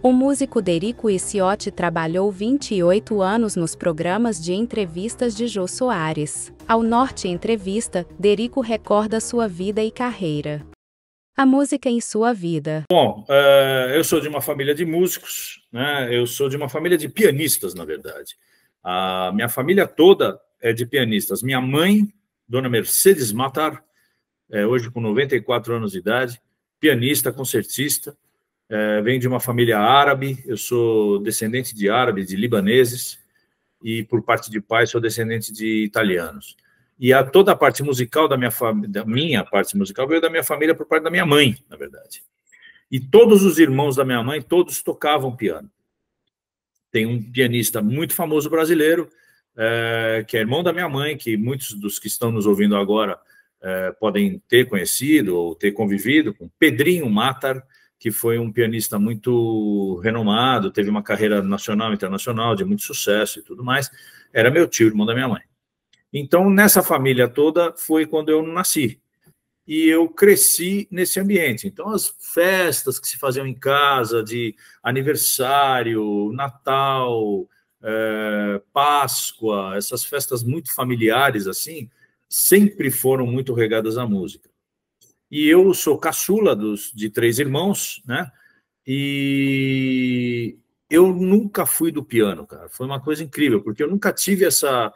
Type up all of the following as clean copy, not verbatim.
O músico Derico Isciotti trabalhou 28 anos nos programas de entrevistas de Jô Soares. Ao Norte Entrevista, Derico recorda sua vida e carreira. A música em sua vida. Bom, eu sou de uma família de músicos, né? Eu sou de uma família de pianistas, na verdade. A minha família toda é de pianistas. Minha mãe, Dona Mercedes Matar, hoje com 94 anos de idade, pianista, concertista, vem de uma família árabe. Eu sou descendente de árabes, de libaneses, e por parte de pai sou descendente de italianos. E toda a parte musical da minha parte musical veio da minha família por parte da minha mãe, na verdade. E todos os irmãos da minha mãe, todos tocavam piano. Tem um pianista muito famoso brasileiro, que é irmão da minha mãe, que muitos dos que estão nos ouvindo agora podem ter conhecido ou ter convivido, com Pedrinho Matar, que foi um pianista muito renomado, teve uma carreira nacional e internacional de muito sucesso e tudo mais. Era meu tio, irmão da minha mãe. Então, nessa família toda, foi quando eu nasci. E eu cresci nesse ambiente. Então, as festas que se faziam em casa, de aniversário, Natal, Páscoa, essas festas muito familiares, assim, sempre foram muito regadas à música. E eu sou caçula de 3 irmãos, né? E eu nunca fui do piano, cara. Foi uma coisa incrível, porque eu nunca tive essa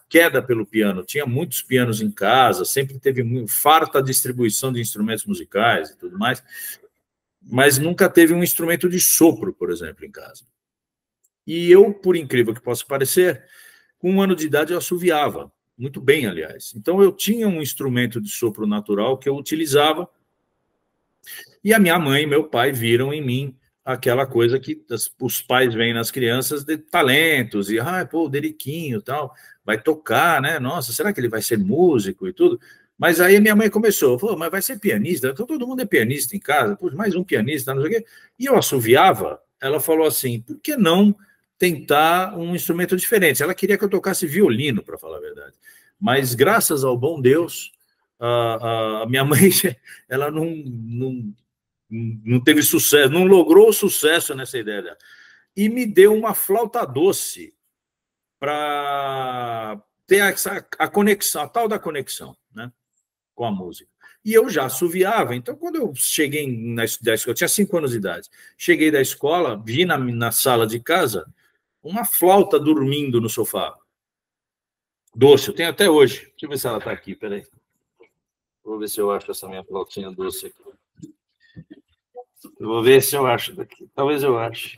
queda pelo piano. Tinha muitos pianos em casa, sempre teve farta distribuição de instrumentos musicais e tudo mais, mas nunca teve um instrumento de sopro, por exemplo, em casa. E eu, por incrível que possa parecer, com 1 ano de idade eu assoviava, muito bem, aliás. Então eu tinha um instrumento de sopro natural que eu utilizava, e a minha mãe e meu pai viram em mim aquela coisa que os pais veem nas crianças de talentos, e, pô, o Deriquinho, tal, vai tocar, né? Nossa, será que ele vai ser músico e tudo? Mas aí minha mãe começou, pô, mas vai ser pianista? Então todo mundo é pianista em casa, pô, mais um pianista, não sei o quê. E eu assoviava, ela falou assim, por que não tentar um instrumento diferente? Ela queria que eu tocasse violino, para falar a verdade. Mas graças ao bom Deus, a minha mãe, ela não teve sucesso, não logrou sucesso nessa ideia dela. E me deu uma flauta doce para ter a conexão, a tal da conexão, né, com a música. E eu já assoviava. Então, quando eu cheguei da escola, eu tinha 5 anos de idade, cheguei da escola, vi na sala de casa uma flauta dormindo no sofá. Doce, eu tenho até hoje. Deixa eu ver se ela está aqui, peraí. Vou ver se eu acho essa minha flautinha doce aqui. Eu vou ver se eu acho daqui. Talvez eu ache.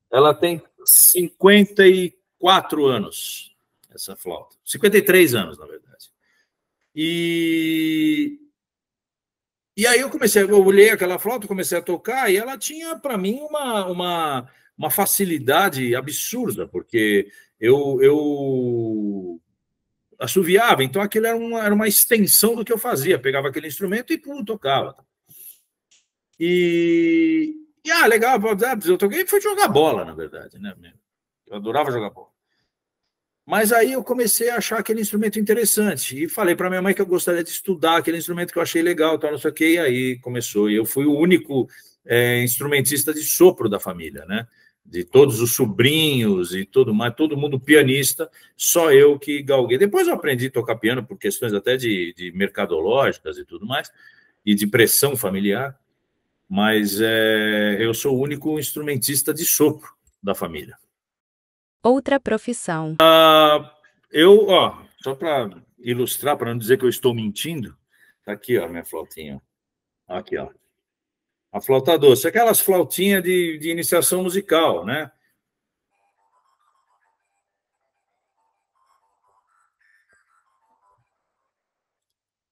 Ela tem 54 anos, essa flauta. 53 anos, na verdade. E aí eu olhei aquela flauta, comecei a tocar, e ela tinha, para mim, uma facilidade absurda, porque eu assoviava, então aquilo era uma extensão do que eu fazia. Pegava aquele instrumento e pum, tocava. Legal, eu toquei e fui jogar bola, na verdade, né? Eu adorava jogar bola. Mas aí eu comecei a achar aquele instrumento interessante e falei para minha mãe que eu gostaria de estudar aquele instrumento que eu achei legal, tal, não sei o quê, e aí começou. E eu fui o único instrumentista de sopro da família, né? De todos os sobrinhos e tudo mais, todo mundo pianista, só eu que galguei. Depois eu aprendi a tocar piano por questões até de mercadológicas e tudo mais, e de pressão familiar. Mas eu sou o único instrumentista de sopro da família. Outra profissão. Só para ilustrar, para não dizer que eu estou mentindo, tá aqui, ó, minha flautinha. Aqui, ó. A flauta doce, aquelas flautinhas de iniciação musical, né?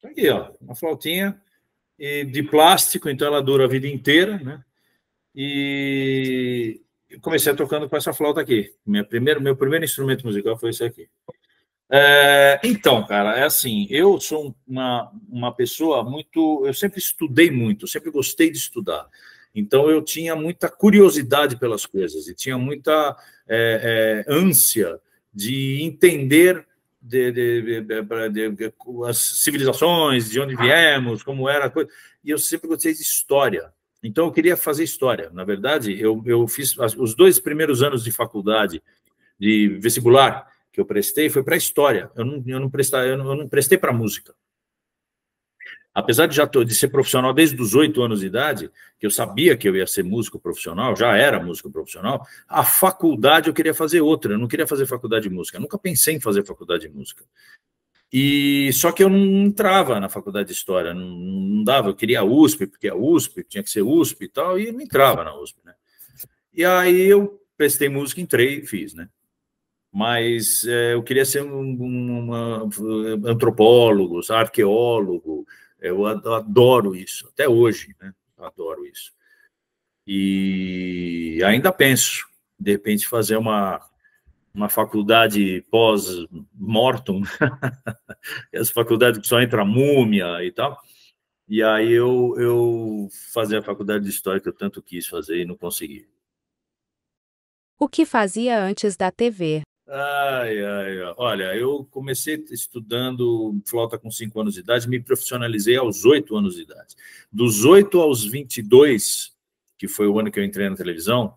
Aqui, ó, uma flautinha de plástico, então ela dura a vida inteira, né? E eu comecei tocando com essa flauta aqui. Meu primeiro instrumento musical foi esse aqui. Então, cara, é assim, eu sou uma pessoa muito... Eu sempre estudei muito, sempre gostei de estudar. Então, eu tinha muita curiosidade pelas coisas e tinha muita ânsia de entender as civilizações, de onde viemos, como era a coisa. E eu sempre gostei de história. Então, eu queria fazer história. Na verdade, eu fiz os 2 primeiros anos de faculdade, de vestibular, que eu prestei, foi para história. Eu não prestei para música. Apesar de ser profissional desde os 8 anos de idade, que eu sabia que eu ia ser músico profissional, já era músico profissional, a faculdade eu queria fazer outra, eu não queria fazer faculdade de música, eu nunca pensei em fazer faculdade de música. E só que eu não entrava na faculdade de História, não dava, eu queria a USP, porque a USP tinha que ser USP e tal, e não entrava na USP, né? E aí eu prestei música, entrei e fiz, né? Mas eu queria ser antropólogo, arqueólogo, eu adoro isso, até hoje, né? Eu adoro isso. E ainda penso, de repente, fazer uma faculdade pós-mortem, as faculdades que só entra múmia e tal, e aí eu fazer a faculdade de História que eu tanto quis fazer e não consegui. O que fazia antes da TV? Olha, eu comecei estudando flauta com 5 anos de idade, me profissionalizei aos 8 anos de idade. Dos 8 aos 22, que foi o ano que eu entrei na televisão,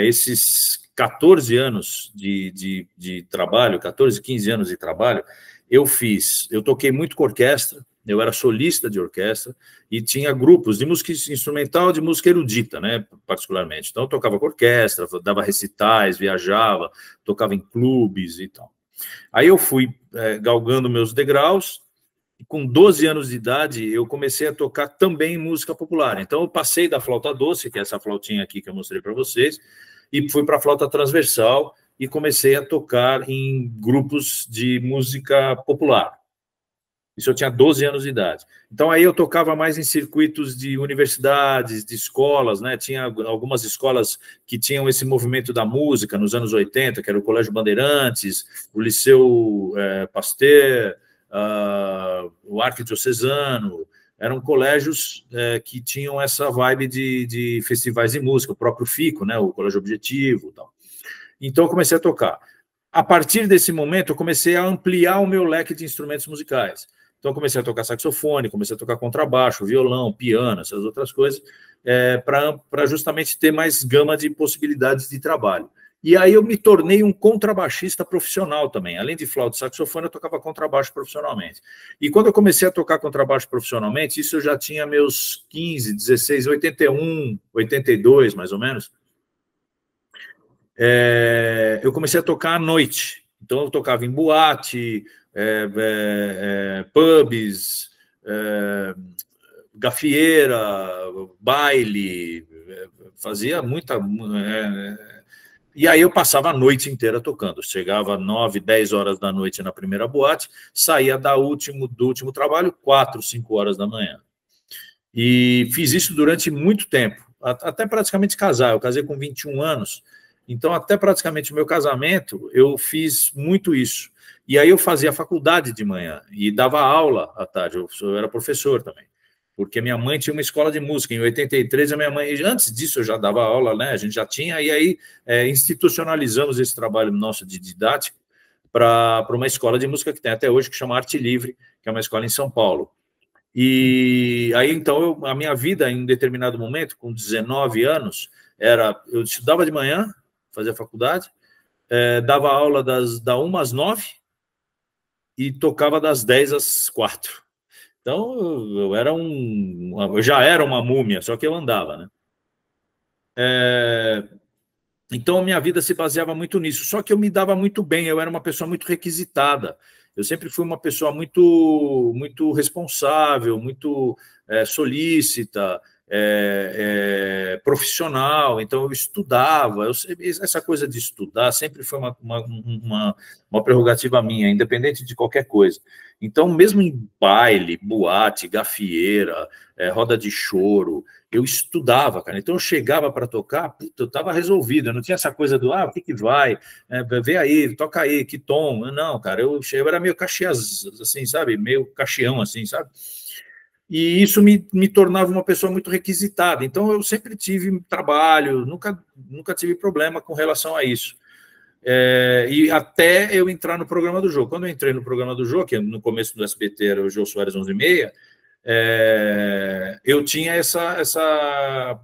esses 14 anos de trabalho, 14, 15 anos de trabalho, eu toquei muito com orquestra, eu era solista de orquestra e tinha grupos de música instrumental, de música erudita, né, particularmente. Então, eu tocava com orquestra, dava recitais, viajava, tocava em clubes e tal. Aí eu fui galgando meus degraus e com 12 anos de idade eu comecei a tocar também música popular. Então, eu passei da flauta doce, que é essa flautinha aqui que eu mostrei para vocês, e fui para a flauta transversal e comecei a tocar em grupos de música popular. Isso eu tinha 12 anos de idade. Então, aí eu tocava mais em circuitos de universidades, de escolas, né? Tinha algumas escolas que tinham esse movimento da música nos anos 80, que era o Colégio Bandeirantes, o Liceu Pasteur, o Arquidiocesano. Eram colégios que tinham essa vibe de festivais de música, o próprio FICO, né? O Colégio Objetivo e tal. Então, eu comecei a tocar. A partir desse momento, eu comecei a ampliar o meu leque de instrumentos musicais. Então, comecei a tocar saxofone, comecei a tocar contrabaixo, violão, piano, essas outras coisas, para justamente ter mais gama de possibilidades de trabalho. E aí eu me tornei um contrabaixista profissional também. Além de flauta e saxofone, eu tocava contrabaixo profissionalmente. E quando eu comecei a tocar contrabaixo profissionalmente, isso eu já tinha meus 15, 16, 81, 82, mais ou menos. Eu comecei a tocar à noite. Então, eu tocava em boate, pubs, gafieira, baile, fazia muita... e aí eu passava a noite inteira tocando. Chegava 9, 10 horas da noite na primeira boate, saía do último trabalho 4, 5 horas da manhã. E fiz isso durante muito tempo, até praticamente casar. Eu casei com 21 anos, então até praticamente o meu casamento eu fiz muito isso. E aí eu fazia faculdade de manhã e dava aula à tarde, eu era professor também, porque minha mãe tinha uma escola de música. Em 83, a minha mãe, antes disso eu já dava aula, né? A gente já tinha, e aí institucionalizamos esse trabalho nosso de didática para uma escola de música que tem até hoje, que chama Arte Livre, que é uma escola em São Paulo. E aí, então, a minha vida, em determinado momento, com 19 anos, eu estudava de manhã, fazia faculdade, dava aula da 1 às 9 e tocava das 10 às 4. Então, eu já era uma múmia, só que eu andava, né? Então, a minha vida se baseava muito nisso. Só que eu me dava muito bem, eu era uma pessoa muito requisitada. Eu sempre fui uma pessoa muito, muito responsável, muito solícita, profissional. Então, eu estudava. Essa coisa de estudar sempre foi uma prerrogativa minha, independente de qualquer coisa. Então, mesmo em baile, boate, gafieira, roda de choro, eu estudava, cara. Então, eu chegava para tocar, puta, eu estava resolvido. Eu não tinha essa coisa do, o que vai? Vê aí, toca aí, que tom. Não, cara, eu era meio caxias, assim, sabe? Meio caxião, assim, sabe? E isso me tornava uma pessoa muito requisitada. Então, eu sempre tive trabalho, nunca tive problema com relação a isso. E até eu entrar no programa do Jô. Quando eu entrei no programa do Jô, que no começo do SBT era o Jô Soares 11h30, eu tinha essa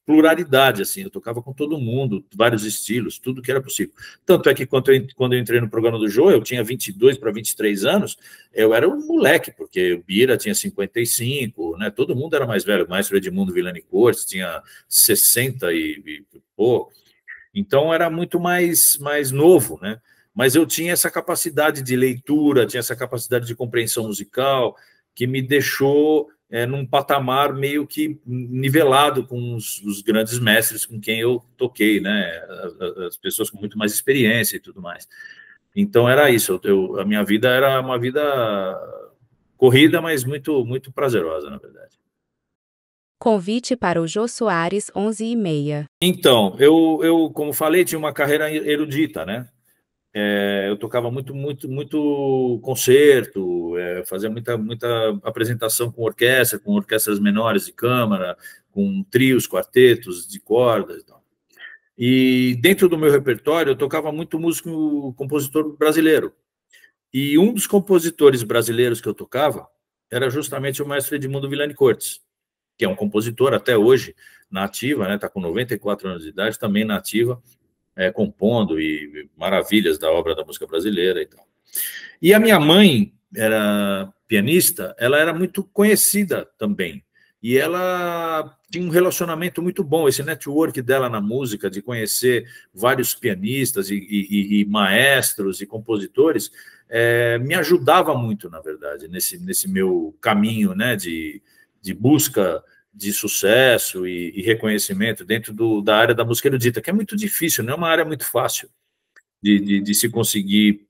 pluralidade, assim, eu tocava com todo mundo, vários estilos, tudo que era possível. Tanto é que quando eu entrei no programa do Jô, eu tinha 22 para 23 anos, eu era um moleque, porque o Bira tinha 55, né? Todo mundo era mais velho, o maestro Edmundo Villani Cortes tinha 60 e pouco, então era muito mais novo, né? Mas eu tinha essa capacidade de leitura, tinha essa capacidade de compreensão musical, que me deixou num patamar meio que nivelado com os grandes mestres com quem eu toquei, né? As pessoas com muito mais experiência e tudo mais. Então era isso. A minha vida era uma vida corrida, mas muito prazerosa, na verdade. Convite para o Jô Soares, 11h30. Então, eu, como falei, tinha uma carreira erudita, né? Eu tocava muito concerto, fazia muita apresentação com orquestra, com orquestras menores de câmara, com trios, quartetos de cordas. E dentro do meu repertório, eu tocava muito músico, compositor brasileiro. E um dos compositores brasileiros que eu tocava era justamente o maestro Edmundo Villani Cortes, que é um compositor até hoje na ativa, né? Está com 94 anos de idade, também na ativa, compondo e maravilhas da obra da música brasileira e tal. E a minha mãe era pianista, ela era muito conhecida também. E ela tinha um relacionamento muito bom, esse network dela na música, de conhecer vários pianistas e maestros e compositores, me ajudava muito, na verdade, nesse meu caminho, né, de busca de sucesso e reconhecimento dentro da área da música erudita, que é muito difícil, não é uma área muito fácil de se conseguir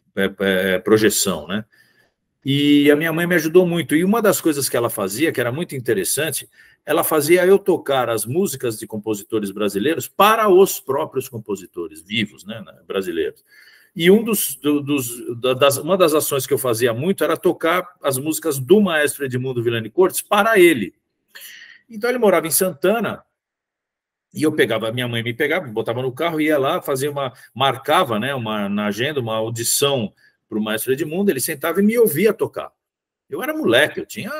projeção, né? E a minha mãe me ajudou muito. E uma das coisas que ela fazia, que era muito interessante, ela fazia eu tocar as músicas de compositores brasileiros para os próprios compositores vivos, né, brasileiros. E uma das ações que eu fazia muito era tocar as músicas do maestro Edmundo Villani Cortes para ele. Então ele morava em Santana, e eu pegava, minha mãe me pegava, botava no carro, ia lá, marcava, né, na agenda, uma audição para o maestro Edmundo, ele sentava e me ouvia tocar. Eu era moleque, eu tinha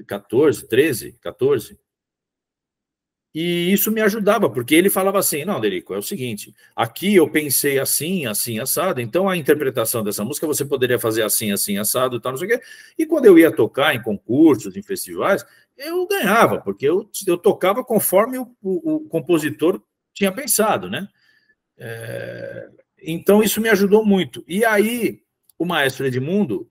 14, 13, 14. E isso me ajudava, porque ele falava assim, não, Derico, é o seguinte, aqui eu pensei assim, assim, assado, então a interpretação dessa música você poderia fazer assim, assim, assado, tal, não sei o quê. E quando eu ia tocar em concursos, em festivais, eu ganhava, porque eu tocava conforme o compositor tinha pensado, né? Então isso me ajudou muito. E aí o maestro Edmundo,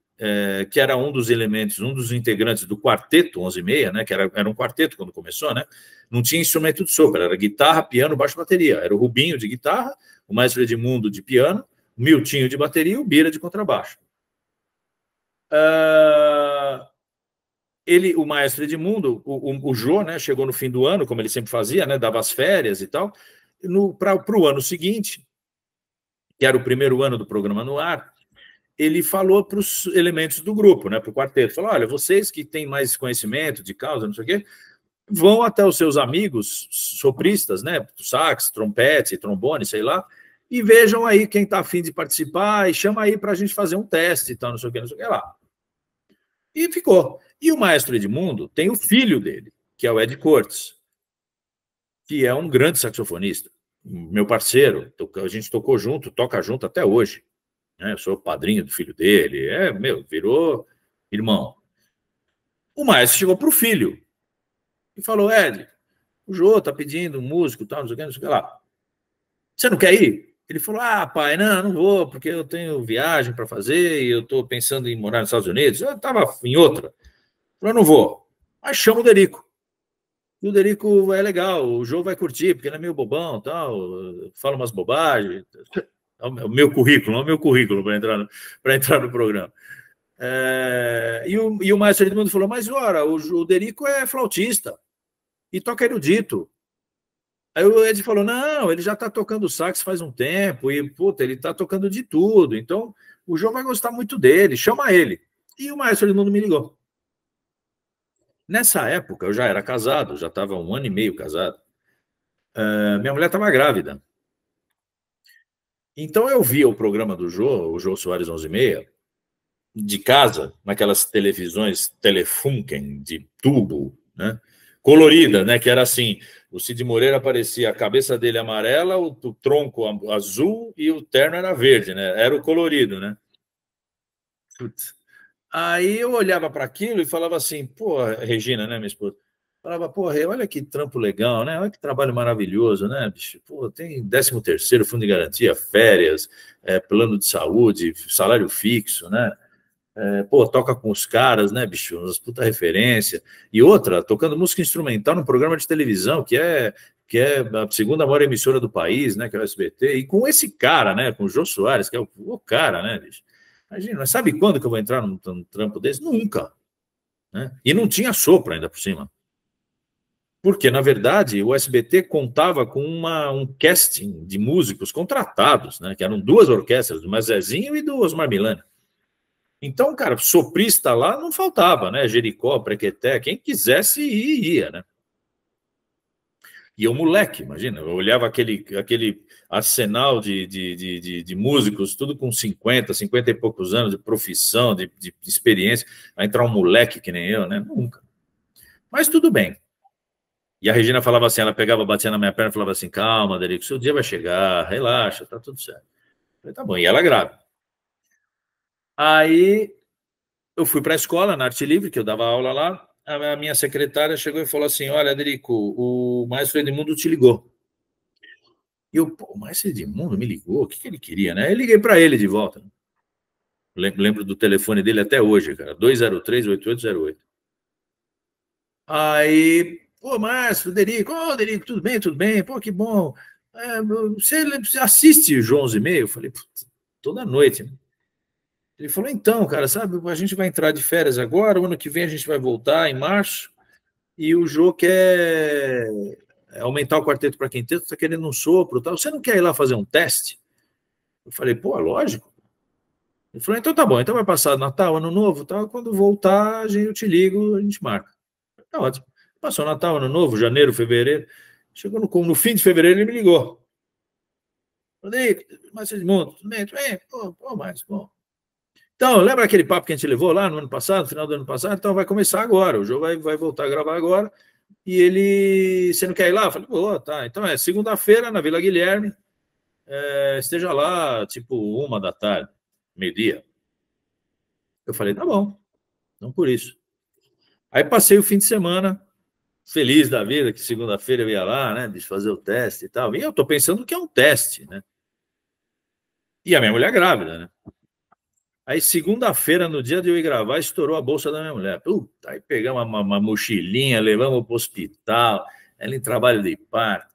que era um dos elementos, um dos integrantes do quarteto 11h30, né, que era um quarteto quando começou, né, não tinha instrumento de sopro, era guitarra, piano, baixo, bateria. Era o Rubinho de guitarra, o maestro Edmundo de piano, o Miltinho de bateria e o Bira de contrabaixo. O maestro Edmundo, o Jô, né, chegou no fim do ano, como ele sempre fazia, né, dava as férias e tal. Para o ano seguinte, que era o primeiro ano do programa no ar, ele falou para os elementos do grupo, né, para o quarteto, falou, olha, vocês que têm mais conhecimento de causa, não sei o quê, vão até os seus amigos sopristas, né, sax, trompete, trombone, sei lá, e vejam aí quem está afim de participar e chama aí para a gente fazer um teste e tal, não sei o que lá. E ficou. E o maestro Edmundo tem o filho dele, que é o Ed Cortes, que é um grande saxofonista, meu parceiro, a gente tocou junto, toca junto até hoje. Eu sou padrinho do filho dele, virou irmão. O maestro chegou para o filho e falou, Ed, o Jô tá pedindo um músico, tal, não sei o que lá. Você não quer ir? Ele falou, pai, não vou, porque eu tenho viagem para fazer e eu estou pensando em morar nos Estados Unidos. Eu estava em outra. Ele falou, não vou. Mas chama o Derico. E o Derico é legal, o Jô vai curtir, porque ele é meio bobão, tal, fala umas bobagens. É o meu currículo para entrar no programa. E o maestro Edmundo falou, mas ora, o Derico é flautista e toca erudito. Aí o Ed falou, não, ele já está tocando sax faz um tempo e, puta, ele está tocando de tudo, então o João vai gostar muito dele, chama ele. E o maestro Edmundo me ligou. Nessa época, eu já era casado, já estava 1 ano e meio casado. Minha mulher estava grávida. Então eu via o programa do Jô, o Jô Soares 11h30, de casa, naquelas televisões Telefunken, de tubo, né? Colorida, né? Que era assim, o Cid Moreira aparecia, a cabeça dele amarela, o tronco azul e o terno era verde, né? Era o colorido, né? Putz. Aí eu olhava para aquilo e falava assim, pô, Regina, né, minha esposa? Falava, porra, olha que trampo legal, né? Olha que trabalho maravilhoso, né, bicho? Pô, tem 13º, fundo de garantia, férias, plano de saúde, salário fixo, né? Pô, toca com os caras, né, bicho? Umas puta referência. E outra, tocando música instrumental num programa de televisão, que é a segunda maior emissora do país, né, que é o SBT, e com esse cara, né, com o Jô Soares, que é o cara, né, bicho? Imagina, mas sabe quando que eu vou entrar num trampo desse? Nunca, né? E não tinha sopro ainda por cima. Porque, na verdade, o SBT contava com um casting de músicos contratados, né, que eram duas orquestras, do Mazezinho e do Osmar Milani. Então, cara, soprista lá não faltava, né? Jericó, Prequeté, quem quisesse ir, ia, né? E eu, moleque, imagina, eu olhava aquele arsenal de músicos, tudo com 50 e poucos anos de profissão, de experiência, vai entrar um moleque que nem eu, né? Nunca. Mas tudo bem. E a Regina falava assim, ela pegava, batia na minha perna e falava assim, calma, Derico, seu dia vai chegar, relaxa, tá tudo certo. Eu falei, tá bom, e ela grávida. Aí eu fui para a escola, na Arte Livre, que eu dava aula lá, a minha secretária chegou e falou assim, olha, Derico, o maestro Edmundo te ligou. E eu, pô, o maestro Edmundo me ligou, o que ele queria, né? Eu liguei para ele de volta. Lembro do telefone dele até hoje, cara, 203-8808. Aí, pô, Márcio, Derico, Derico, tudo bem, pô, que bom. Você assiste o João 11h30? Eu falei, toda noite, né? Ele falou, então, cara, sabe, a gente vai entrar de férias agora, o ano que vem a gente vai voltar em março, e o Jô quer aumentar o quarteto para quinteto, está querendo um sopro, tal. Você não quer ir lá fazer um teste? Eu falei, pô, lógico. Ele falou, então tá bom, então vai passar Natal, Ano Novo, tal, quando voltar eu te ligo, a gente marca. Tá ótimo. Passou Natal, Ano Novo, janeiro, fevereiro, chegou no fim de fevereiro, ele me ligou. Falei, mas Edmundo, tudo bem? Pô, mas, bom. Então, lembra aquele papo que a gente levou lá no ano passado, no final do ano passado? Então vai começar agora, o Jô vai voltar a gravar agora, e ele, você não quer ir lá? Eu falei, pô, tá, então segunda-feira na Vila Guilherme, esteja lá, tipo 1h da tarde, meio-dia. Eu falei, tá bom, não por isso. Aí passei o fim de semana, feliz da vida, que segunda-feira eu ia lá, né, de fazer o teste e tal, e eu tô pensando que é um teste, né? E a minha mulher grávida, né? Aí, segunda-feira, no dia de eu ir gravar, estourou a bolsa da minha mulher. Puta, aí pegamos uma mochilinha, levamos para o hospital, ela em trabalho de parto.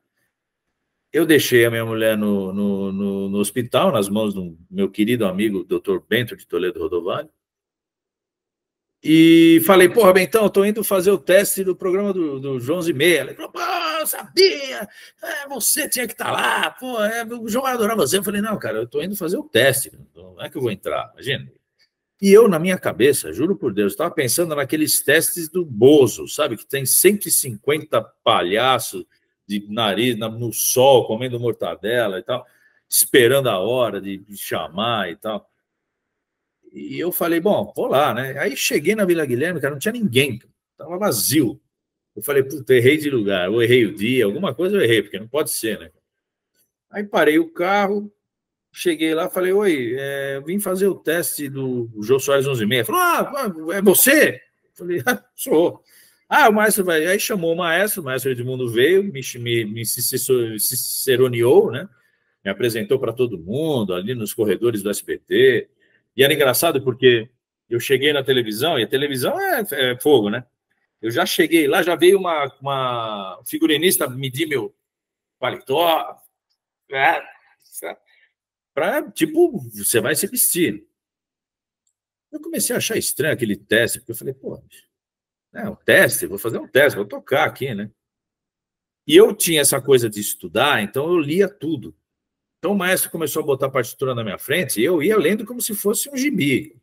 Eu deixei a minha mulher no hospital, nas mãos do meu querido amigo, Dr. Bento de Toledo Rodovalho, e falei, porra, Bentão, eu tô indo fazer o teste do programa do João 11h30. Ela falou, pô, eu sabia, você tinha que estar lá, pô, o João vai adorar você. Eu falei, não, cara, eu tô indo fazer o teste, não é que eu vou entrar, imagina. E eu, na minha cabeça, juro por Deus, estava pensando naqueles testes do Bozo, sabe? Que tem 150 palhaços de nariz no sol, comendo mortadela e tal, esperando a hora de chamar e tal. E eu falei, bom, vou lá, né? Aí cheguei na Vila Guilherme, cara, não tinha ninguém, estava vazio. Eu falei, puta, errei de lugar, ou errei o dia, alguma coisa eu errei, porque não pode ser, né? Aí parei o carro, cheguei lá, falei, oi, vim fazer o teste do Jô Soares 11h30. Falou, é você? Falei, sou. O maestro vai. Aí chamou o maestro Edmundo veio, me ciceroneou, né? Me apresentou para todo mundo, ali nos corredores do SBT. E era engraçado porque eu cheguei na televisão, e a televisão é fogo, né? Eu já cheguei lá, já veio uma figurinista medir meu paletó, para, tipo, você vai se vestir. Eu comecei a achar estranho aquele teste, porque eu falei, pô, um teste, vou fazer um teste, vou tocar aqui, né? E eu tinha essa coisa de estudar, então eu lia tudo. Então o maestro começou a botar a partitura na minha frente e eu ia lendo como se fosse um gibi.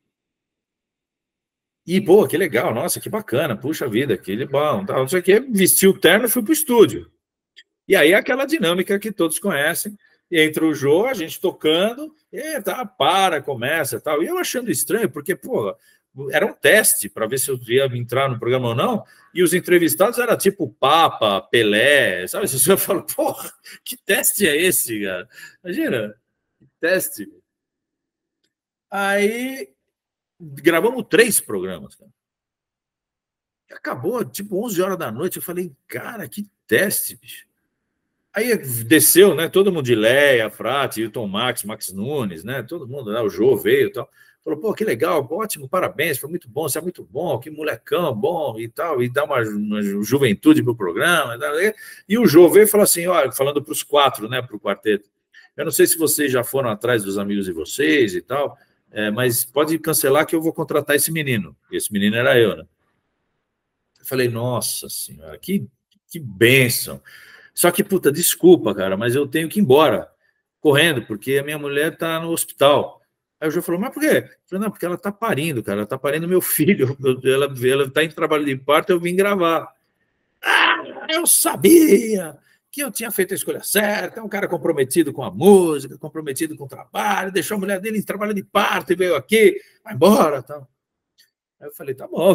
E, pô, que legal, nossa, que bacana, puxa vida, que bom, tal, não sei o quê. Vesti o terno e fui para o estúdio. E aí aquela dinâmica que todos conhecem, entra o Jô, a gente tocando, e tá, começa, tal. E eu achando estranho, porque, pô, era um teste para ver se eu ia entrar no programa ou não, e os entrevistados eram tipo Papa, Pelé, sabe? Você fala, porra, que teste é esse, cara? Imagina, que teste. Aí gravamos 3 programas, cara. Acabou, tipo, 11 horas da noite. Eu falei, cara, que teste, bicho. Aí desceu, né? Todo mundo de Leia, Frati, Hilton Max Nunes, né? Todo mundo, né? O Jô veio e tal. Falou, pô, que legal, ótimo, parabéns, foi muito bom, você é muito bom, que molecão bom e tal, e dá uma juventude pro programa. E o Jô veio e falou assim, olha, falando para os 4, né? Para o quarteto. Eu não sei se vocês já foram atrás dos amigos de vocês e tal, mas pode cancelar que eu vou contratar esse menino. E esse menino era eu, né? Eu falei, nossa senhora, que bênção. Só que, puta, desculpa, cara, mas eu tenho que ir embora, correndo, porque a minha mulher está no hospital. Aí o João falou, mas por quê? Eu falei, não, porque ela está parindo, cara, ela está parindo meu filho. Ela está em trabalho de parto, eu vim gravar. Ah, eu sabia que eu tinha feito a escolha certa, é um cara comprometido com a música, comprometido com o trabalho, deixou a mulher dele em trabalho de parto e veio aqui, vai embora, tal. Aí eu falei, tá bom,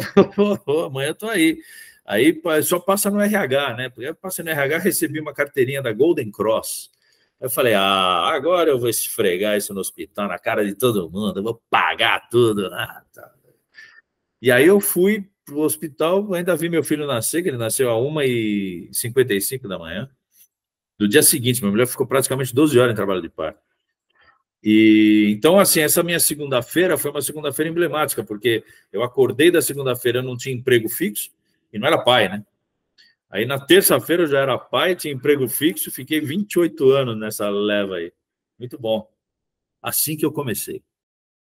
amanhã eu tô aí. Aí só passa no RH, né? Porque eu passei no RH, recebi uma carteirinha da Golden Cross. Aí eu falei, agora eu vou esfregar isso no hospital, na cara de todo mundo, eu vou pagar tudo. Tá. E aí eu fui pro hospital, ainda vi meu filho nascer, que ele nasceu às 1h55 da manhã. Do dia seguinte, minha mulher ficou praticamente 12 horas em trabalho de parto. E então, assim, essa minha segunda-feira foi uma segunda-feira emblemática, porque eu acordei da segunda-feira, eu não tinha emprego fixo e não era pai, né? Aí na terça-feira eu já era pai, tinha emprego fixo, fiquei 28 anos nessa leva aí. Muito bom. Assim que eu comecei.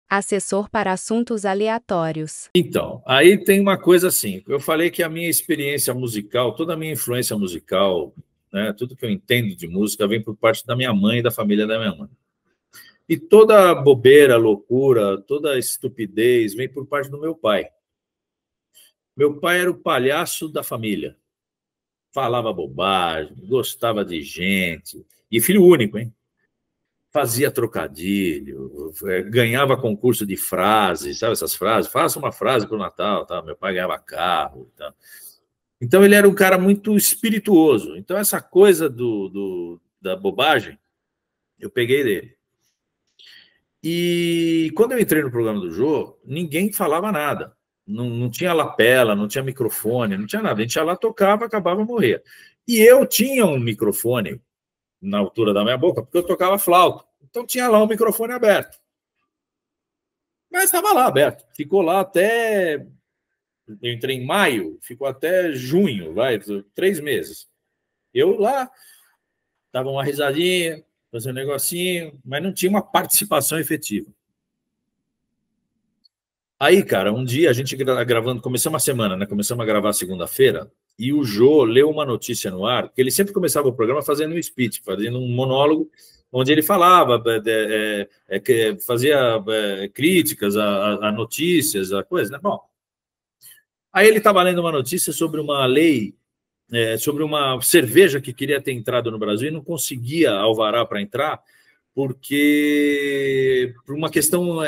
Assessor para assuntos aleatórios. Então, aí tem uma coisa assim, eu falei que a minha experiência musical, toda a minha influência musical, né, tudo que eu entendo de música vem por parte da minha mãe e da família da minha mãe. E toda bobeira, loucura, toda estupidez vem por parte do meu pai. Meu pai era o palhaço da família. Falava bobagem, gostava de gente. E filho único, hein? Fazia trocadilho, ganhava concurso de frases, sabe essas frases? Faça uma frase para o Natal, tá? Meu pai ganhava carro. Tá? Então ele era um cara muito espirituoso. Então essa coisa da bobagem, eu peguei dele. E quando eu entrei no programa do Jô, ninguém falava nada. Não tinha lapela, não tinha microfone, não tinha nada. A gente ia lá, tocava, acabava, morria. E eu tinha um microfone na altura da minha boca, porque eu tocava flauta. Então tinha lá um microfone aberto. Mas estava lá aberto. Ficou lá até... Eu entrei em maio, ficou até junho, 3 meses. Eu lá, dava uma risadinha, fazia um negocinho, mas não tinha uma participação efetiva. Aí, cara, um dia a gente gravando, começamos a semana, né? Começamos a gravar segunda-feira, e o Jô leu uma notícia no ar, porque ele sempre começava o programa fazendo um speech, fazendo um monólogo, onde ele falava, fazia críticas a notícias, a coisa, né? Bom, aí ele estava lendo uma notícia sobre uma lei, sobre uma cerveja que queria ter entrado no Brasil e não conseguia alvará para entrar, porque por uma questão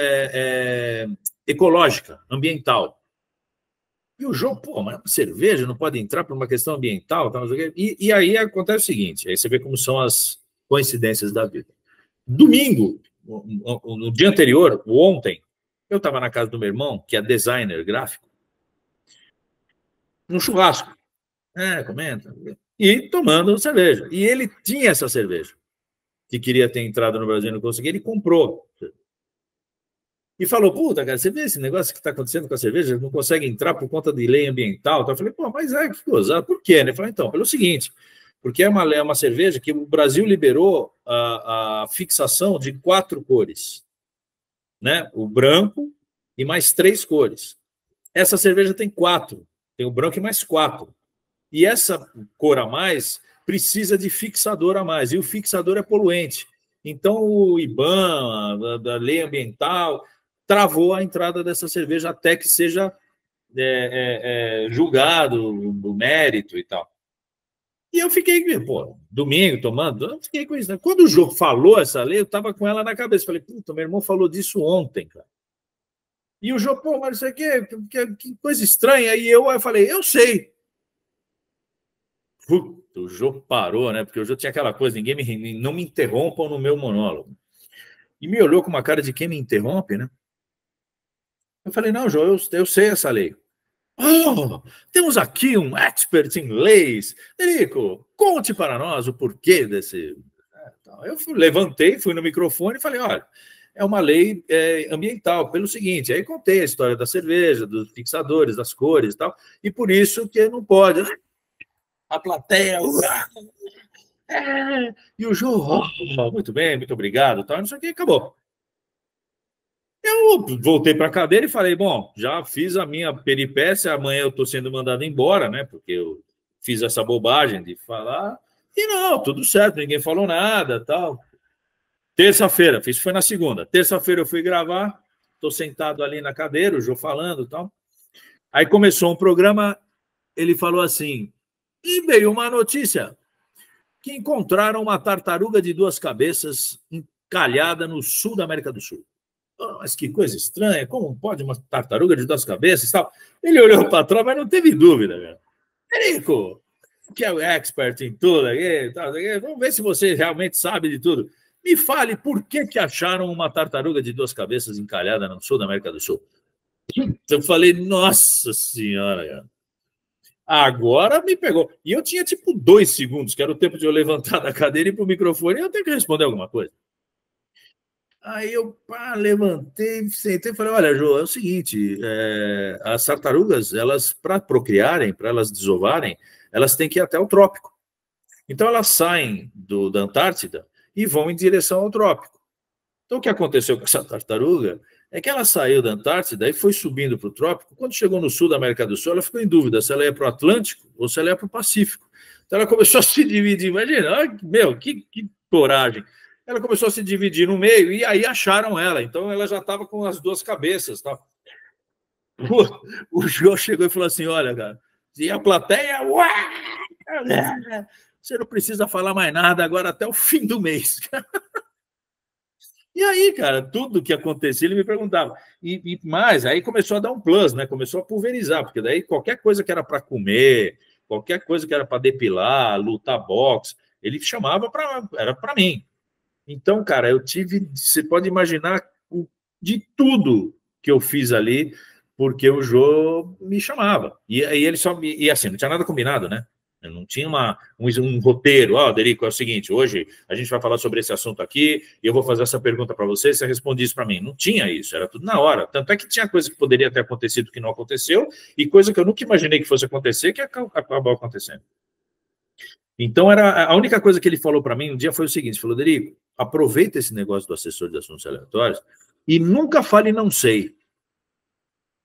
ecológica, ambiental. E o jogo, pô, mas cerveja não pode entrar por uma questão ambiental. Tal, e aí acontece o seguinte, aí você vê como são as coincidências da vida. Domingo, no dia anterior, ontem, eu estava na casa do meu irmão, que é designer gráfico, num churrasco. Comenta. E tomando cerveja. E ele tinha essa cerveja, que queria ter entrado no Brasil e não conseguia, ele comprou. E falou, puta, cara, você vê esse negócio que está acontecendo com a cerveja? Não consegue entrar por conta de lei ambiental. Então, eu falei, pô, mas que gozado. Por quê? Ele falou, então, pelo seguinte, porque é uma cerveja que o Brasil liberou a fixação de 4 cores, né? O branco e mais 3 cores. Essa cerveja tem 4, tem o branco e mais 4. E essa cor a mais precisa de fixador a mais, e o fixador é poluente. Então, o IBAMA, da lei ambiental, travou a entrada dessa cerveja até que seja julgado o mérito e tal. E eu fiquei, pô, domingo tomando, eu fiquei com isso. Né? Quando o Jô falou essa lei, eu estava com ela na cabeça. Falei, puta, meu irmão falou disso ontem, cara. E o Jô, pô, mas isso aqui, que coisa estranha. E eu falei, eu sei. Puta, o Jô parou, né? Porque o Jô tinha aquela coisa, não me interrompam no meu monólogo. E me olhou com uma cara de quem me interrompe, né? Eu falei, não, Jô, eu sei essa lei. Oh, temos aqui um expert em leis. Derico, conte para nós o porquê desse... Eu levantei, fui no microfone e falei, olha, é uma lei ambiental, pelo seguinte, aí contei a história da cerveja, dos fixadores, das cores e tal, e por isso que não pode. A plateia... e o Jô, muito bem, muito obrigado, tal, não sei o que, acabou. Eu voltei para a cadeira e falei, bom, já fiz a minha peripécia, amanhã eu estou sendo mandado embora, né? Porque eu fiz essa bobagem de falar. E não, tudo certo, ninguém falou nada, tal. Terça-feira, isso foi na segunda. Terça-feira eu fui gravar, estou sentado ali na cadeira, o Jô falando, tal. Aí começou um programa, ele falou assim, e veio uma notícia, que encontraram uma tartaruga de 2 cabeças encalhada no sul da América do Sul. Oh, mas que coisa estranha, como pode uma tartaruga de 2 cabeças e tal? Ele olhou para trás, mas não teve dúvida, cara. Érico, que é o expert em tudo aqui, vamos ver se você realmente sabe de tudo. Me fale por que acharam uma tartaruga de 2 cabeças encalhada no sul da América do Sul. Eu falei, nossa senhora, cara. Agora me pegou. E eu tinha tipo 2 segundos, que era o tempo de eu levantar da cadeira e ir para o microfone e eu tenho que responder alguma coisa. Aí eu levantei, sentei e falei, olha, Jô, é o seguinte, as tartarugas, elas, para procriarem, para elas desovarem, elas têm que ir até o trópico. Então elas saem da Antártida e vão em direção ao trópico. Então o que aconteceu com essa tartaruga é que ela saiu da Antártida e foi subindo para o trópico. Quando chegou no sul da América do Sul, ela ficou em dúvida se ela ia para o Atlântico ou se ela ia para o Pacífico. Então ela começou a se dividir, imagina, meu, que coragem. Ela começou a se dividir no meio e aí acharam ela. Então ela já estava com as 2 cabeças. Tá? O Jô chegou e falou assim, olha, cara, e a plateia... Você não precisa falar mais nada agora até o fim do mês. E aí, cara, tudo que acontecia, ele me perguntava. E mais, aí começou a dar um plus, né? Começou a pulverizar, porque daí qualquer coisa que era para comer, qualquer coisa que era para depilar, lutar boxe, ele chamava era para mim. Então, cara, eu tive, você pode imaginar de tudo que eu fiz ali, porque o Jô me chamava. E aí ele só e assim, não tinha nada combinado, né? Não tinha um roteiro. Ó, Derico, é o seguinte, hoje a gente vai falar sobre esse assunto aqui e eu vou fazer essa pergunta para você, você responde isso para mim. Não tinha isso, era tudo na hora. Tanto é que tinha coisa que poderia ter acontecido que não aconteceu e coisa que eu nunca imaginei que fosse acontecer que acabou acontecendo. Então, a única coisa que ele falou para mim um dia foi o seguinte, falou, Derico, aproveita esse negócio do assessor de assuntos aleatórios e nunca fale não sei.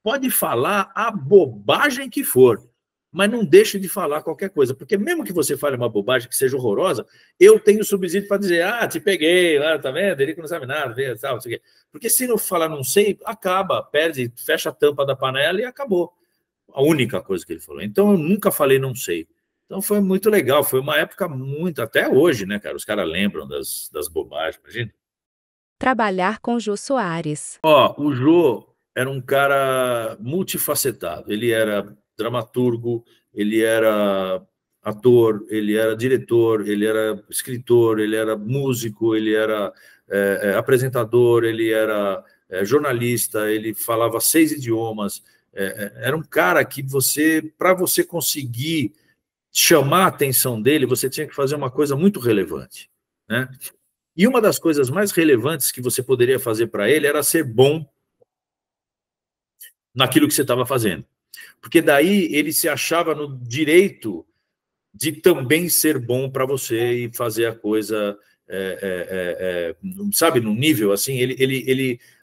Pode falar a bobagem que for, mas não deixe de falar qualquer coisa, porque mesmo que você fale uma bobagem que seja horrorosa, eu tenho subsídio para dizer, te peguei, tá vendo? Derico não sabe nada, tal, não sei o quê. Porque se não falar não sei, acaba, perde, fecha a tampa da panela e acabou. A única coisa que ele falou. Então, eu nunca falei não sei. Então, foi muito legal. Foi uma época muito... Até hoje, né, cara? Os caras lembram das bobagens, imagina. Trabalhar com Jô Soares. O Jô era um cara multifacetado. Ele era dramaturgo, ele era ator, ele era diretor, ele era escritor, ele era músico, ele era apresentador, ele era jornalista, ele falava 6 idiomas. Era um cara que para você conseguir chamar a atenção dele, você tinha que fazer uma coisa muito relevante, né? E uma das coisas mais relevantes que você poderia fazer para ele era ser bom naquilo que você estava fazendo. Porque daí ele se achava no direito de também ser bom para você e fazer a coisa, sabe, num nível assim.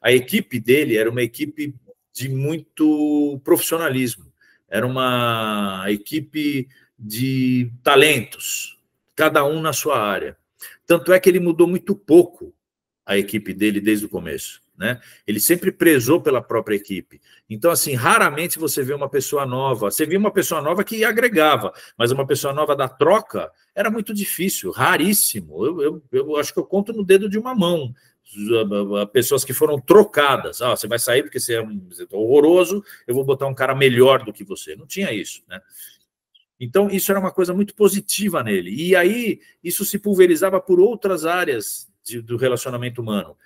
A equipe dele era uma equipe de muito profissionalismo. Era uma equipe de talentos, cada um na sua área. Tanto é que ele mudou muito pouco a equipe dele desde o começo. né? Ele sempre prezou pela própria equipe. Então, assim, raramente você vê uma pessoa nova. Você via uma pessoa nova que agregava, mas uma pessoa nova da troca era muito difícil, raríssimo. Eu acho que eu conto no dedo de uma mão pessoas que foram trocadas. Ah, você vai sair porque você é horroroso, eu vou botar um cara melhor do que você. Não tinha isso, né? Então, isso era uma coisa muito positiva nele. E aí, isso se pulverizava por outras áreas do relacionamento humano.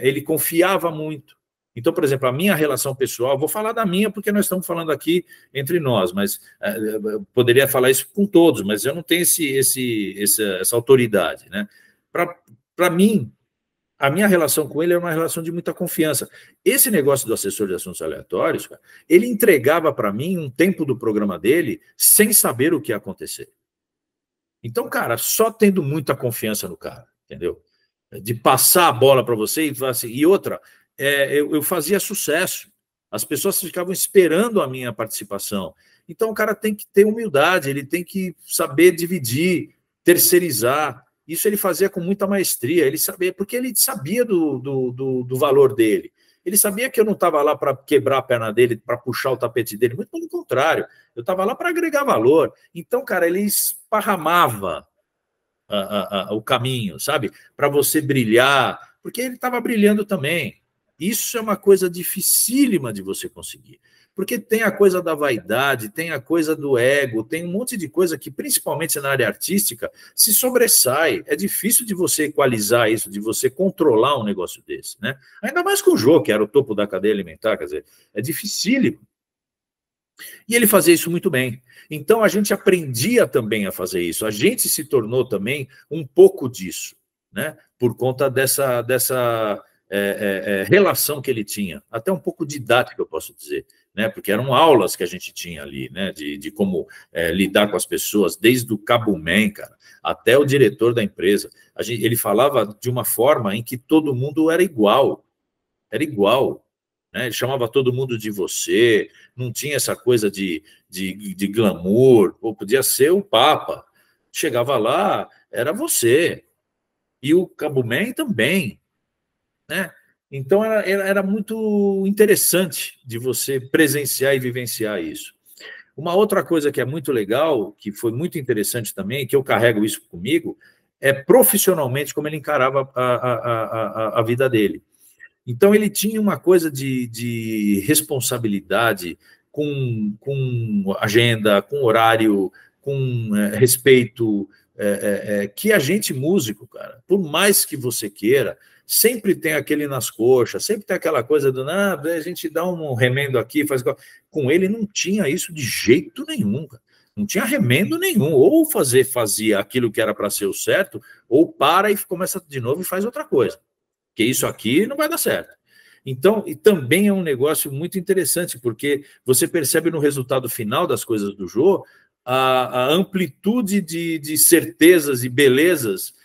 Ele confiava muito. Então, por exemplo, a minha relação pessoal, vou falar da minha porque nós estamos falando aqui entre nós, mas poderia falar isso com todos, mas eu não tenho essa autoridade, né? Para mim, a minha relação com ele é uma relação de muita confiança. Esse negócio do assessor de assuntos aleatórios, cara, ele entregava para mim um tempo do programa dele sem saber o que ia acontecer. Então, cara, só tendo muita confiança no cara, entendeu? De passar a bola para você e falar assim. E outra, eu fazia sucesso. As pessoas ficavam esperando a minha participação. Então, o cara tem que ter humildade, ele tem que saber dividir, terceirizar. Isso ele fazia com muita maestria, ele sabia, porque ele sabia do valor dele. Ele sabia que eu não estava lá para quebrar a perna dele, para puxar o tapete dele, muito pelo contrário, eu estava lá para agregar valor. Então, cara, ele esparramava o caminho, sabe? Para você brilhar, porque ele estava brilhando também. Isso é uma coisa dificílima de você conseguir. Porque tem a coisa da vaidade, tem a coisa do ego, tem um monte de coisa que, principalmente na área artística, se sobressai. É difícil de você equalizar isso, de você controlar um negócio desse, né? Ainda mais com o Jô, que era o topo da cadeia alimentar, quer dizer, é dificílimo. E ele fazia isso muito bem. Então, a gente aprendia também a fazer isso. A gente se tornou também um pouco disso, né? Por conta dessa relação que ele tinha. Até um pouco didática, eu posso dizer, né? Porque eram aulas que a gente tinha ali, né? De como lidar com as pessoas, desde o Cabuman, cara, até o diretor da empresa. Ele falava de uma forma em que todo mundo era igual. Era igual. Ele chamava todo mundo de você, não tinha essa coisa de glamour, ou podia ser o Papa. Chegava lá, era você. E o Cabuman também, né? Então, era muito interessante de você presenciar e vivenciar isso. Uma outra coisa que é muito legal, que foi muito interessante também, que eu carrego isso comigo, é profissionalmente como ele encarava a vida dele. Então, ele tinha uma coisa de responsabilidade com agenda, com horário, com respeito, que a gente músico, cara, por mais que você queira, sempre tem aquele nas coxas, sempre tem aquela coisa do, a gente dá um remendo aqui, faz... Com ele não tinha isso de jeito nenhum, cara. Não tinha remendo nenhum, ou fazia aquilo que era para ser o certo, ou para e começa de novo e faz outra coisa. Porque isso aqui não vai dar certo. Então, e também é um negócio muito interessante, porque você percebe no resultado final das coisas do Jô a amplitude de certezas e belezas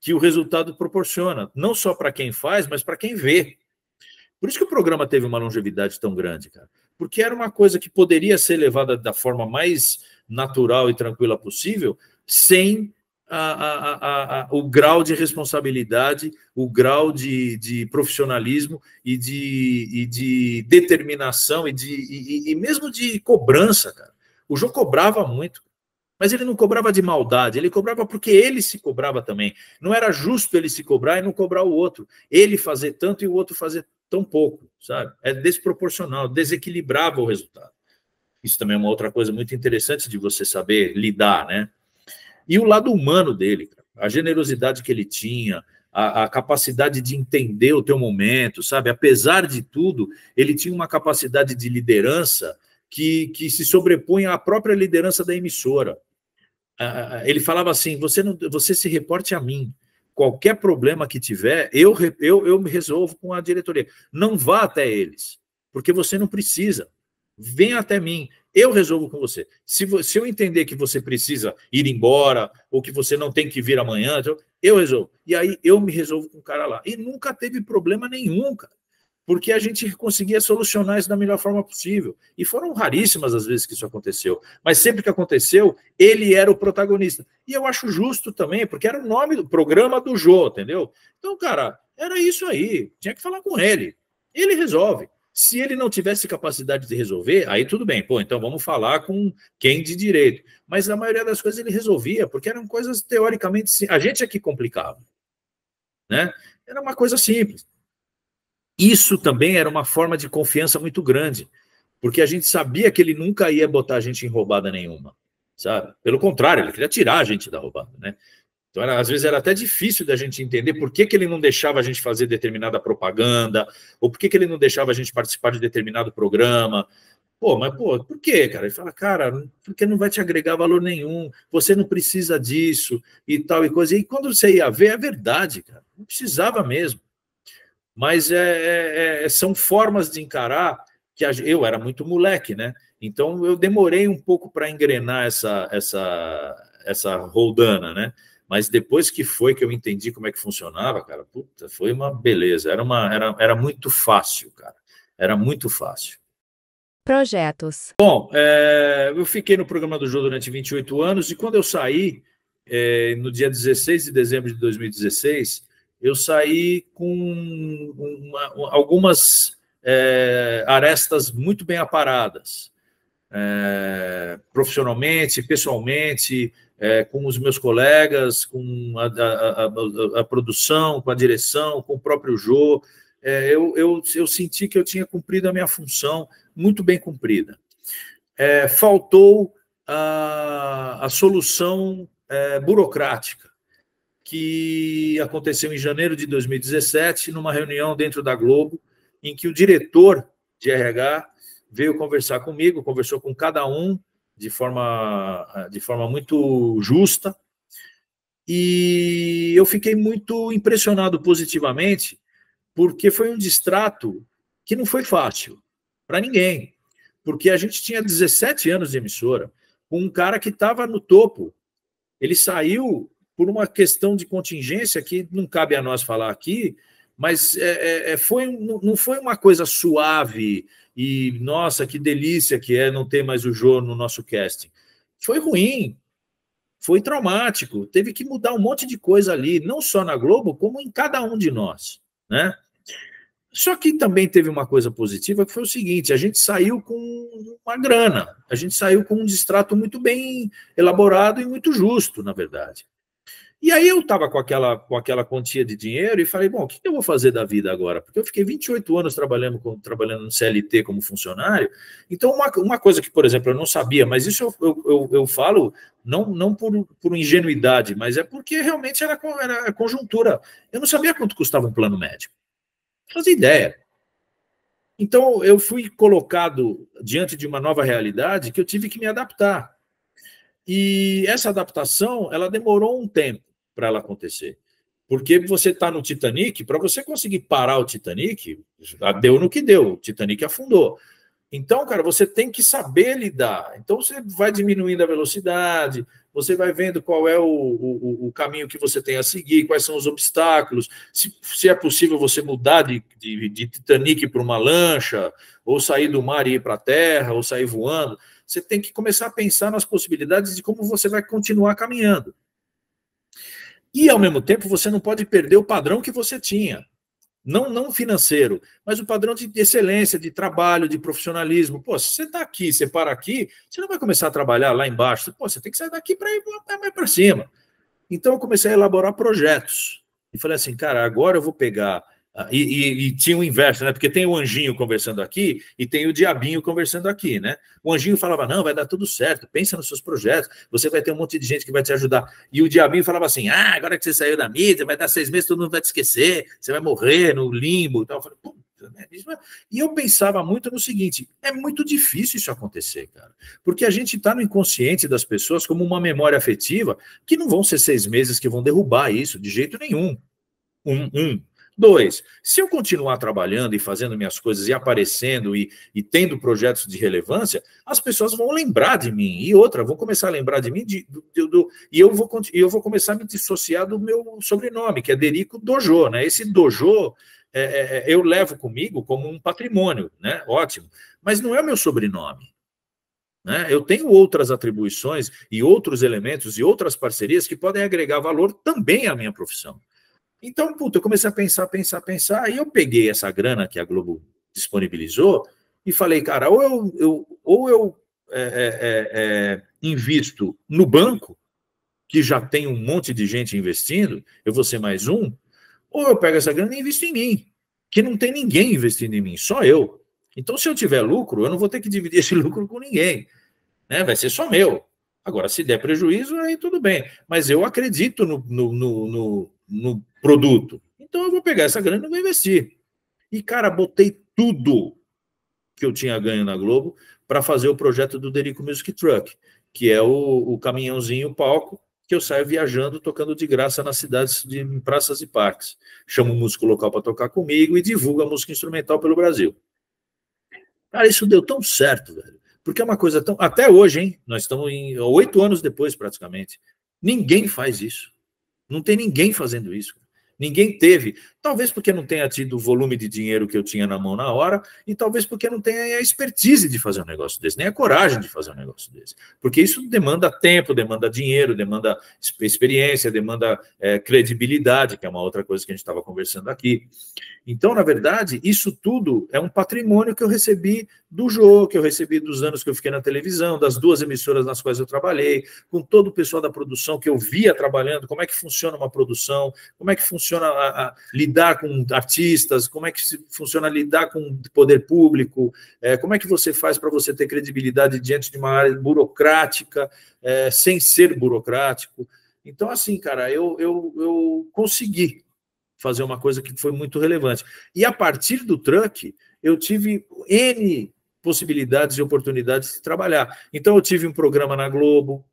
que o resultado proporciona, não só para quem faz, mas para quem vê. Por isso que o programa teve uma longevidade tão grande, cara. Porque era uma coisa que poderia ser levada da forma mais natural e tranquila possível, sem o grau de responsabilidade, o grau de profissionalismo e de determinação e mesmo de cobrança, cara. O Jô cobrava muito, mas ele não cobrava de maldade, ele cobrava porque ele se cobrava também. Não era justo ele se cobrar e não cobrar o outro. Ele fazer tanto e o outro fazer tão pouco, sabe? É desproporcional, desequilibrava o resultado. Isso também é uma outra coisa muito interessante de você saber lidar, né? E o lado humano dele, a generosidade que ele tinha, a capacidade de entender o teu momento, sabe? Apesar de tudo, ele tinha uma capacidade de liderança que se sobrepõe à própria liderança da emissora. Ele falava assim, você se reporte a mim. Qualquer problema que tiver, eu me resolvo com a diretoria. Não vá até eles, porque você não precisa. Venha até mim, eu resolvo com você. Se eu entender que você precisa ir embora, ou que você não tem que vir amanhã, eu resolvo. E aí eu me resolvo com o cara lá. E nunca teve problema nenhum, cara. porque a gente conseguia solucionar isso da melhor forma possível. E foram raríssimas as vezes que isso aconteceu. Mas sempre que aconteceu, ele era o protagonista. E eu acho justo também, porque era o nome do programa do Jô, entendeu? Então, cara, era isso aí. Tinha que falar com ele. Ele resolve. Se ele não tivesse capacidade de resolver, aí tudo bem. Pô, então vamos falar com quem de direito. Mas na maioria das coisas ele resolvia, porque eram coisas teoricamente... A gente é que complicava, né? Era uma coisa simples. Isso também era uma forma de confiança muito grande, porque a gente sabia que ele nunca ia botar a gente em roubada nenhuma, sabe? Pelo contrário, ele queria tirar a gente da roubada, né? Então, às vezes, era até difícil da gente entender por que ele não deixava a gente fazer determinada propaganda, ou por que ele não deixava a gente participar de determinado programa. Pô, mas, pô, por quê, cara? Ele fala, cara, porque não vai te agregar valor nenhum, você não precisa disso, e tal e coisa. E quando você ia ver, é verdade, cara, não precisava mesmo. Mas são formas de encarar que eu era muito moleque, né? Então eu demorei um pouco para engrenar essa roldana, né? Mas depois que eu entendi como é que funcionava, cara, puta, foi uma beleza. Era muito fácil, cara. Era muito fácil. Projetos. Bom, eu fiquei no programa do Jô durante 28 anos e quando eu saí, no dia 16 de dezembro de 2016, eu saí com algumas arestas muito bem aparadas, profissionalmente, pessoalmente, com os meus colegas, com a produção, com a direção, com o próprio Jô. Eu senti que eu tinha cumprido a minha função muito bem cumprida. Faltou a solução burocrática, que aconteceu em janeiro de 2017, numa reunião dentro da Globo, em que o diretor de RH veio conversar comigo, conversou com cada um de forma muito justa, e eu fiquei muito impressionado positivamente, porque foi um distrato que não foi fácil para ninguém, porque a gente tinha 17 anos de emissora, com um cara que estava no topo. Ele saiu por uma questão de contingência que não cabe a nós falar aqui, mas não foi uma coisa suave e, nossa, que delícia que é não ter mais o Jô no nosso casting. Foi ruim, foi traumático, teve que mudar um monte de coisa ali, não só na Globo, como em cada um de nós, né? Só que também teve uma coisa positiva, que foi o seguinte, a gente saiu com uma grana, a gente saiu com um distrato muito bem elaborado e muito justo, na verdade. E aí eu estava com aquela quantia de dinheiro e falei, bom, o que eu vou fazer da vida agora? Porque eu fiquei 28 anos trabalhando no CLT como funcionário, então uma coisa que, por exemplo, eu não sabia, mas isso eu falo não por ingenuidade, mas é porque realmente era conjuntura. Eu não sabia quanto custava um plano médico. Não fazia ideia. Então, eu fui colocado diante de uma nova realidade que eu tive que me adaptar. E essa adaptação, ela demorou um tempo para ela acontecer. Porque você está no Titanic, para você conseguir parar o Titanic, deu no que deu, o Titanic afundou. Então, cara, você tem que saber lidar. Então, você vai diminuindo a velocidade, você vai vendo qual é o caminho que você tem a seguir, quais são os obstáculos, se é possível você mudar de Titanic para uma lancha, ou sair do mar e ir para a terra, ou sair voando. Você tem que começar a pensar nas possibilidades de como você vai continuar caminhando. E, ao mesmo tempo, você não pode perder o padrão que você tinha. Não financeiro, mas o padrão de excelência, de trabalho, de profissionalismo. Pô, se você está aqui, você para aqui, você não vai começar a trabalhar lá embaixo. Pô, você tem que sair daqui para ir mais para cima. Então, eu comecei a elaborar projetos. E falei assim, cara, agora eu vou pegar... E tinha o inverso, né? Porque tem o anjinho conversando aqui e tem o diabinho conversando aqui, né? O anjinho falava, não, vai dar tudo certo, pensa nos seus projetos, você vai ter um monte de gente que vai te ajudar. E o diabinho falava assim, agora que você saiu da mídia, vai dar 6 meses, todo mundo vai te esquecer, você vai morrer no limbo e tal. Eu falei, puta, né? E eu pensava muito no seguinte, é muito difícil isso acontecer, cara, porque a gente está no inconsciente das pessoas como uma memória afetiva que não vão ser 6 meses que vão derrubar isso, de jeito nenhum. Dois, se eu continuar trabalhando e fazendo minhas coisas e aparecendo e tendo projetos de relevância, as pessoas vão lembrar de mim. E outra, vão começar a lembrar de mim e eu vou começar a me dissociar do meu sobrenome, que é Derico Dojô, né? Esse Dojô eu levo comigo como um patrimônio, né? Ótimo. Mas não é o meu sobrenome. Né? Eu tenho outras atribuições e outros elementos e outras parcerias que podem agregar valor também à minha profissão. Então, eu comecei a pensar, aí eu peguei essa grana que a Globo disponibilizou e falei, cara, ou eu invisto no banco, que já tem um monte de gente investindo, eu vou ser mais um, ou eu pego essa grana e invisto em mim, que não tem ninguém investindo em mim, só eu. Então, se eu tiver lucro, eu não vou ter que dividir esse lucro com ninguém, né? Vai ser só meu. Agora, se der prejuízo, aí tudo bem. Mas eu acredito no produto. Então, eu vou pegar essa grana e vou investir. E, cara, botei tudo que eu tinha ganho na Globo para fazer o projeto do Derico Music Truck, que é o caminhãozinho, o palco, que eu saio viajando, tocando de graça nas cidades, em praças e parques. Chamo um músico local para tocar comigo e divulgo a música instrumental pelo Brasil. Cara, isso deu tão certo, velho. Porque é uma coisa tão... Até hoje, hein? Nós estamos em 8 anos depois, praticamente. Ninguém faz isso. Não tem ninguém fazendo isso. Ninguém teve. Talvez porque não tenha tido o volume de dinheiro que eu tinha na mão na hora, e talvez porque não tenha a expertise de fazer um negócio desse, nem a coragem de fazer um negócio desse. Porque isso demanda tempo, demanda dinheiro, demanda experiência, demanda credibilidade, que é uma outra coisa que a gente estava conversando aqui. Então, na verdade, isso tudo é um patrimônio que eu recebi do Jô, que eu recebi dos anos que eu fiquei na televisão, das 2 emissoras nas quais eu trabalhei, com todo o pessoal da produção que eu via trabalhando, como é que funciona uma produção, como é que funciona lidar com artistas, como é que funciona lidar com o poder público, como é que você faz para você ter credibilidade diante de uma área burocrática, sem ser burocrático. Então, assim, cara, eu consegui fazer uma coisa que foi muito relevante. E a partir do truck, eu tive N possibilidades e oportunidades de trabalhar. Então, eu tive um programa na Globo,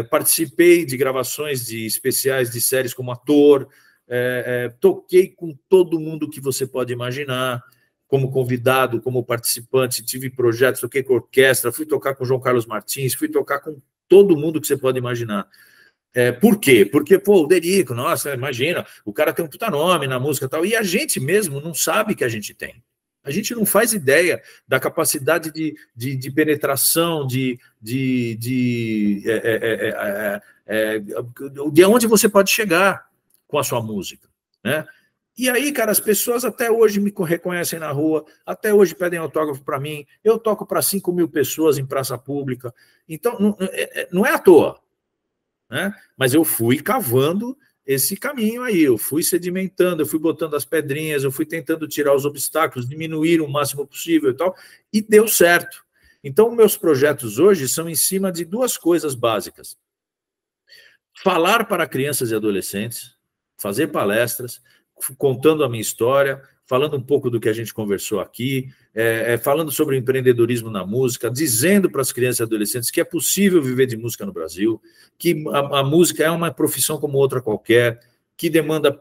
participei de gravações de especiais de séries como ator, toquei com todo mundo que você pode imaginar, como convidado, como participante, tive projetos, toquei com orquestra, fui tocar com o João Carlos Martins, fui tocar com todo mundo que você pode imaginar. Por quê? Porque, o Derico, nossa, imagina, o cara tem um puta nome na música e tal, e a gente mesmo não sabe que a gente tem. A gente não faz ideia da capacidade de penetração, de onde você pode chegar com a sua música, né? E aí, cara, as pessoas até hoje me reconhecem na rua, até hoje pedem autógrafo para mim, eu toco para 5.000 pessoas em praça pública, então não é à toa. Né? Mas eu fui cavando esse caminho aí, eu fui sedimentando, eu fui botando as pedrinhas, eu fui tentando tirar os obstáculos, diminuir o máximo possível e tal, e deu certo. Então, meus projetos hoje são em cima de 2 coisas básicas. Falar para crianças e adolescentes, fazer palestras, contando a minha história, falando um pouco do que a gente conversou aqui, falando sobre o empreendedorismo na música, dizendo para as crianças e adolescentes que é possível viver de música no Brasil, que a música é uma profissão como outra qualquer, que demanda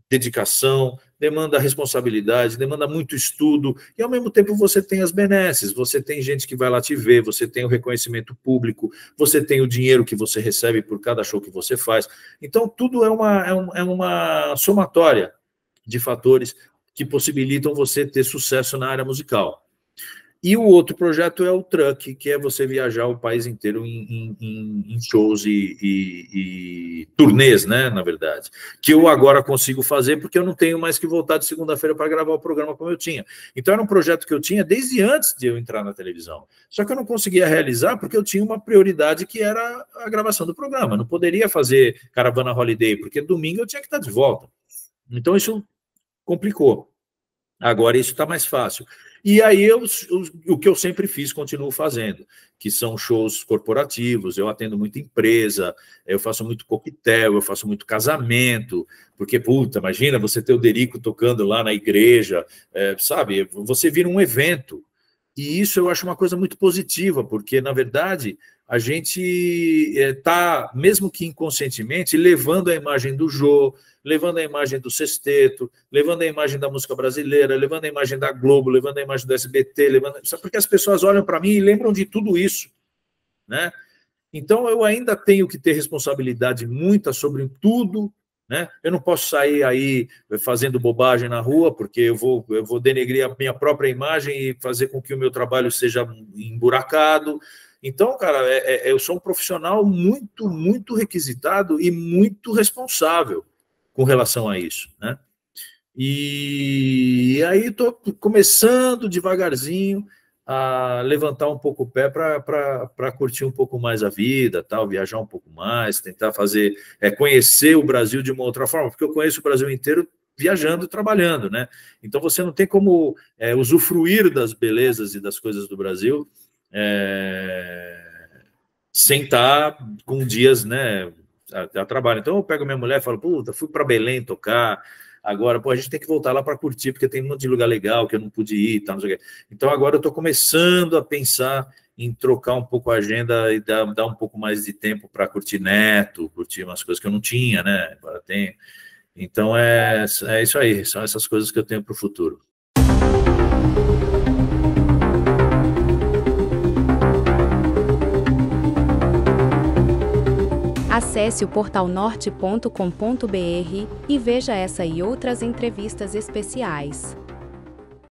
dedicação, demanda responsabilidade, demanda muito estudo, e ao mesmo tempo você tem as benesses, você tem gente que vai lá te ver, você tem o reconhecimento público, você tem o dinheiro que você recebe por cada show que você faz. Então, tudo é uma somatória de fatores que possibilitam você ter sucesso na área musical. E o outro projeto é o Truck, que é você viajar o país inteiro em shows e turnês, né, na verdade. Que eu agora consigo fazer porque eu não tenho mais que voltar de segunda-feira para gravar o programa como eu tinha. Então era um projeto que eu tinha desde antes de eu entrar na televisão. Só que eu não conseguia realizar porque eu tinha uma prioridade que era a gravação do programa. Eu não poderia fazer Caravana Holiday, porque domingo eu tinha que estar de volta. Então isso complicou. Agora isso está mais fácil. E aí o que eu sempre fiz, continuo fazendo, que são shows corporativos, eu atendo muita empresa, eu faço muito coquetel, eu faço muito casamento, porque, imagina você ter o Derico tocando lá na igreja, sabe, você vira um evento. E isso eu acho uma coisa muito positiva, porque, na verdade, a gente está, mesmo que inconscientemente, levando a imagem do Jô, levando a imagem do Sexteto, levando a imagem da música brasileira, levando a imagem da Globo, levando a imagem do SBT, porque as pessoas olham para mim e lembram de tudo isso, né? Então, eu ainda tenho que ter responsabilidade muita sobre tudo né? Eu não posso sair aí fazendo bobagem na rua, porque eu vou denegrir a minha própria imagem e fazer com que o meu trabalho seja emburacado. Então, cara, eu sou um profissional muito, muito requisitado e muito responsável com relação a isso, né? E aí estou começando devagarzinho a levantar um pouco o pé para curtir um pouco mais a vida, tal, viajar um pouco mais, tentar fazer, conhecer o Brasil de uma outra forma, porque eu conheço o Brasil inteiro viajando e trabalhando, né? Então você não tem como usufruir das belezas e das coisas do Brasil sem estar com dias, né, a trabalho. Então eu pego minha mulher e falo, puta, fui para Belém tocar. Agora, pô, a gente tem que voltar lá para curtir, porque tem um monte de lugar legal que eu não pude ir, tal, não sei o quê. Então, agora eu estou começando a pensar em trocar um pouco a agenda e dar um pouco mais de tempo para curtir neto, curtir umas coisas que eu não tinha, né? Agora tenho. Então, é isso aí, são essas coisas que eu tenho para o futuro. Acesse o portal norte.com.br e veja essa e outras entrevistas especiais.